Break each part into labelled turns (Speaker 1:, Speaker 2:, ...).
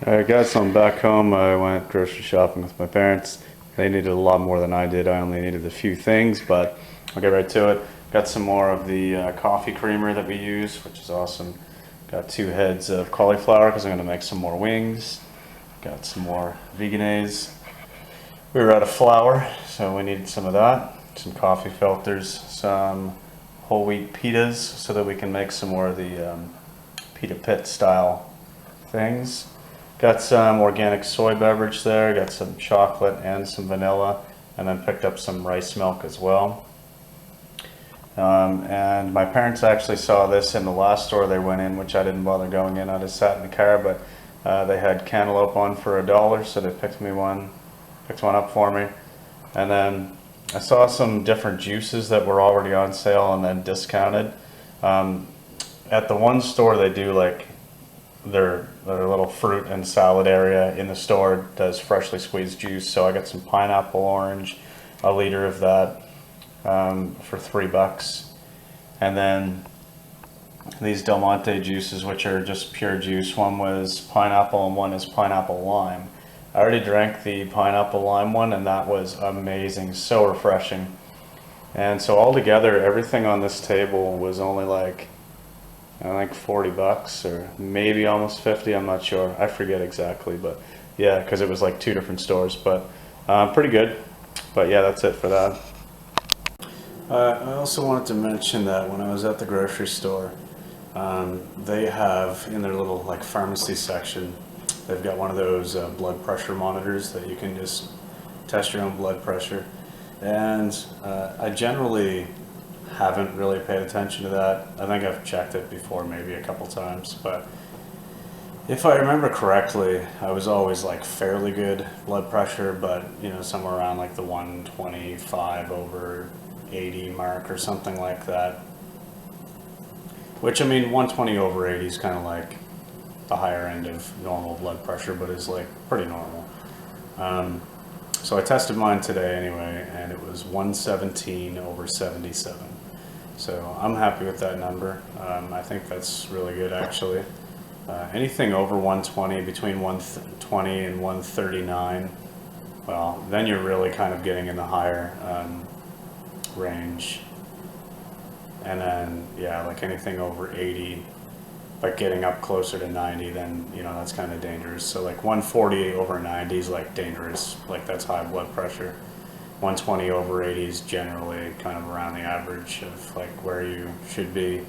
Speaker 1: I got some back home. I went grocery shopping with my parents. They needed a lot more than I did. I only needed a few things, but I'll get right to it. Got some more of the coffee creamer that we use, which is awesome. Got 2 heads of cauliflower because I'm going to make some more wings. Got some more veganaise. We were out of flour, so we needed some of that. Some coffee filters, some whole wheat pitas so that we can make some more of the pita pit style things. Got some organic soy beverage there, got some chocolate and some vanilla, and then picked up some rice milk as well. And my parents actually saw this in the last store they went in, which I didn't bother going in. I just sat in the car, but they had cantaloupe on for $1, so they picked one up for me. And then I saw some different juices that were already on sale and then discounted. At the one store they do like their little fruit and salad area in the store does freshly squeezed juice, so I got some pineapple orange, a liter of that for $3. And then these Del Monte juices, which are just pure juice. One was pineapple and one is pineapple lime. I already drank the pineapple lime one and that was amazing, so refreshing. And so altogether everything on this table was only like I think $40 or maybe almost 50. I'm not sure. I forget exactly, but yeah, because it was like 2 different stores. But pretty good. But yeah, that's it for that. I also wanted to mention that when I was at the grocery store, they have in their little like pharmacy section, they've got one of those blood pressure monitors that you can just test your own blood pressure. And I generally haven't really paid attention to that. I think I've checked it before, maybe a couple times, but if I remember correctly, I was always like fairly good blood pressure, but you know, somewhere around like the 125/80 mark or something like that. Which, I mean, 120/80 is kind of like the higher end of normal blood pressure, but is like pretty normal. So I tested mine today anyway, and it was 117/77. So I'm happy with that number. I think that's really good actually. Anything over 120, between 120 and 139, well, then you're really kind of getting in the higher range. And then, yeah, like anything over 80, like getting up closer to 90, then, you know, that's kind of dangerous. So like 140/90 is like dangerous, like that's high blood pressure. 120/80 is generally kind of around the average of like where you should be.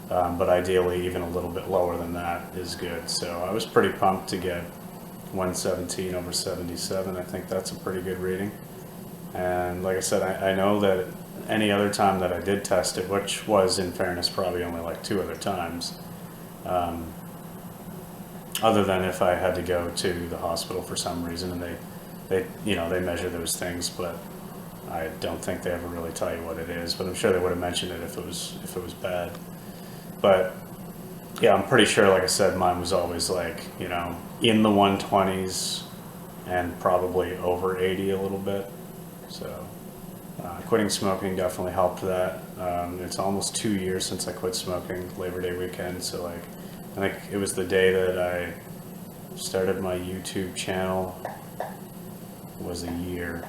Speaker 1: But ideally even a little bit lower than that is good. So I was pretty pumped to get 117/77. I think that's a pretty good reading. And like I said, I know that any other time that I did test it, which was in fairness probably only like 2 other times, other than if I had to go to the hospital for some reason and they measure those things, but I don't think they ever really tell you what it is, but I'm sure they would have mentioned it if it was bad. But yeah, I'm pretty sure, like I said, mine was always like, you know, in the 120s and probably over 80 a little bit. So quitting smoking definitely helped that. It's almost 2 years since I quit smoking, Labor Day weekend, so like I think it was the day that I started my YouTube channel was a year.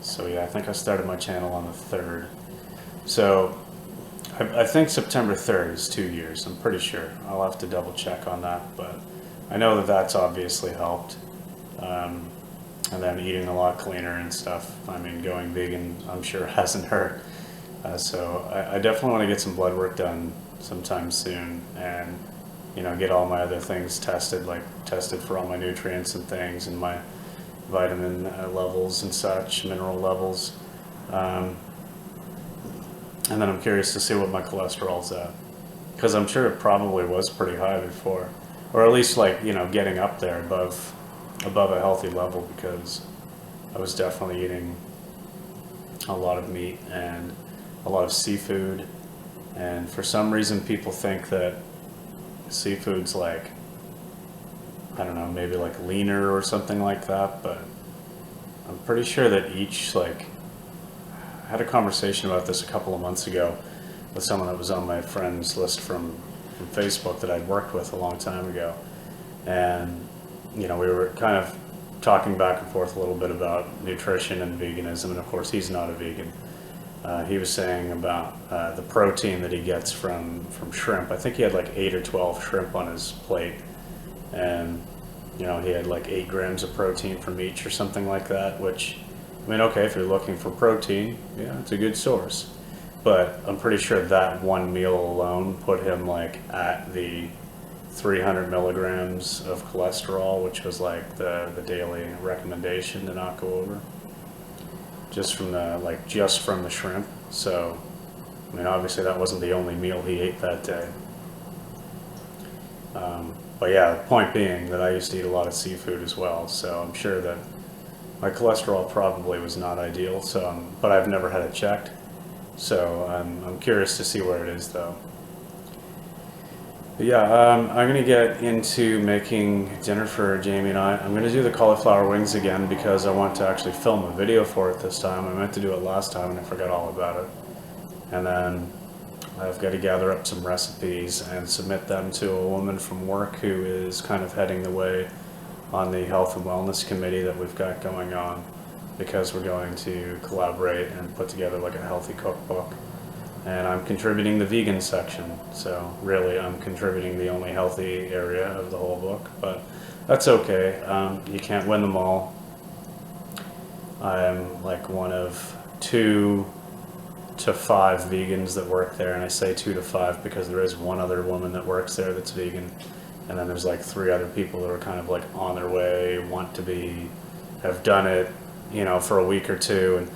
Speaker 1: So yeah, I think I started my channel on the 3rd. So I think September 3rd is 2 years, I'm pretty sure. I'll have to double check on that, but I know that that's obviously helped. And then eating a lot cleaner and stuff. I mean, going vegan, I'm sure hasn't hurt. So I definitely want to get some blood work done sometime soon, and you know, get all my other things tested, like tested for all my nutrients and things, and my vitamin levels and such, mineral levels. And then I'm curious to see what my cholesterol's at, because I'm sure it probably was pretty high before, or at least like, you know, getting up there above a healthy level, because I was definitely eating a lot of meat and a lot of seafood, and for some reason people think that seafood's like, I don't know, maybe like leaner or something like that, but I'm pretty sure that each, like, I had a conversation about this a couple of months ago with someone that was on my friends list from Facebook that I'd worked with a long time ago, and we were kind of talking back and forth a little bit about nutrition and veganism, and of course he's not a vegan. He was saying about the protein that he gets from shrimp. I think he had like 8 or 12 shrimp on his plate, and he had like 8 grams of protein from each or something like that, which, I mean, okay, if you're looking for protein, yeah, it's a good source. But I'm pretty sure that one meal alone put him like at the 300 milligrams of cholesterol, which was like the daily recommendation to not go over, just from the shrimp. So, I mean, obviously that wasn't the only meal he ate that day. But yeah, the point being that I used to eat a lot of seafood as well, so I'm sure that my cholesterol probably was not ideal. So, but I've never had it checked, so I'm curious to see where it is though. But yeah, I'm gonna get into making dinner for Jamie and I. I'm gonna do the cauliflower wings again because I want to actually film a video for it this time. I meant to do it last time and I forgot all about it. And then I've got to gather up some recipes and submit them to a woman from work who is kind of heading the way on the health and wellness committee that we've got going on, because we're going to collaborate and put together like a healthy cookbook. And I'm contributing the vegan section, so really I'm contributing the only healthy area of the whole book, but that's okay. You can't win them all. I'm like one of 2 to 5 vegans that work there, and I say 2 to 5 because there is one other woman that works there that's vegan, and then there's like 3 other people that are kind of like on their way, want to be, have done it, for a week or 2, and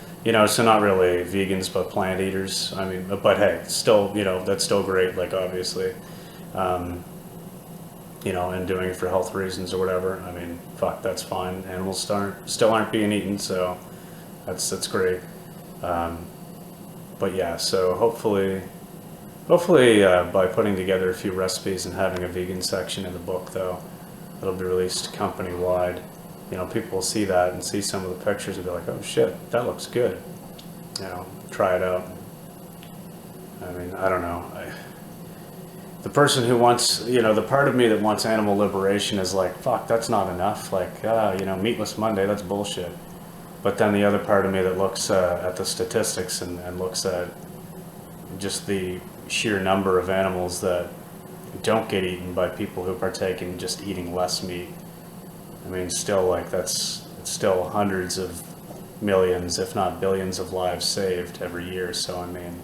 Speaker 1: so not really vegans but plant eaters. I mean, but hey, still, that's still great, like obviously, and doing it for health reasons or whatever. I mean, fuck, that's fine. Animals still aren't being eaten, so that's great. But yeah, so hopefully by putting together a few recipes and having a vegan section in the book, though, it'll be released company-wide. People will see that and see some of the pictures and be like, oh shit, that looks good. Try it out. I mean, I don't know. The person who wants, the part of me that wants animal liberation is like, fuck, that's not enough. Like, Meatless Monday, that's bullshit. But then the other part of me that looks at the statistics and looks at just the sheer number of animals that don't get eaten by people who partake in just eating less meat. I mean, still, like, it's still hundreds of millions, if not billions of lives saved every year. So, I mean,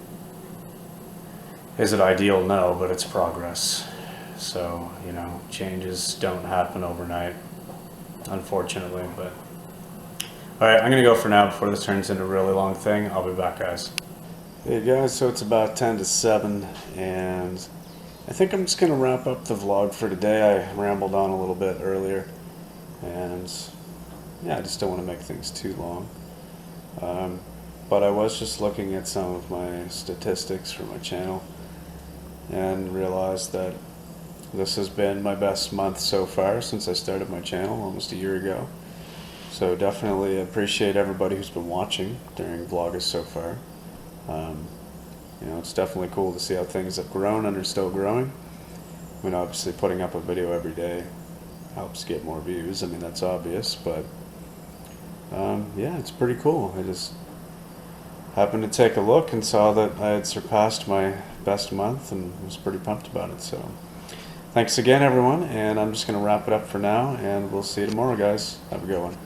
Speaker 1: is it ideal? No, but it's progress. So, changes don't happen overnight, unfortunately, but alright, I'm going to go for now before this turns into a really long thing. I'll be back, guys. Hey guys, so it's about 10 to 7, and I think I'm just going to wrap up the vlog for today. I rambled on a little bit earlier, and yeah, I just don't want to make things too long. But I was just looking at some of my statistics for my channel and realized that this has been my best month so far since I started my channel almost a year ago. So definitely appreciate everybody who's been watching during Vlogust so far. It's definitely cool to see how things have grown and are still growing. I mean, obviously putting up a video every day helps get more views. I mean, that's obvious, but yeah, it's pretty cool. I just happened to take a look and saw that I had surpassed my best month and was pretty pumped about it. So thanks again, everyone, and I'm just going to wrap it up for now, and we'll see you tomorrow, guys. Have a good one.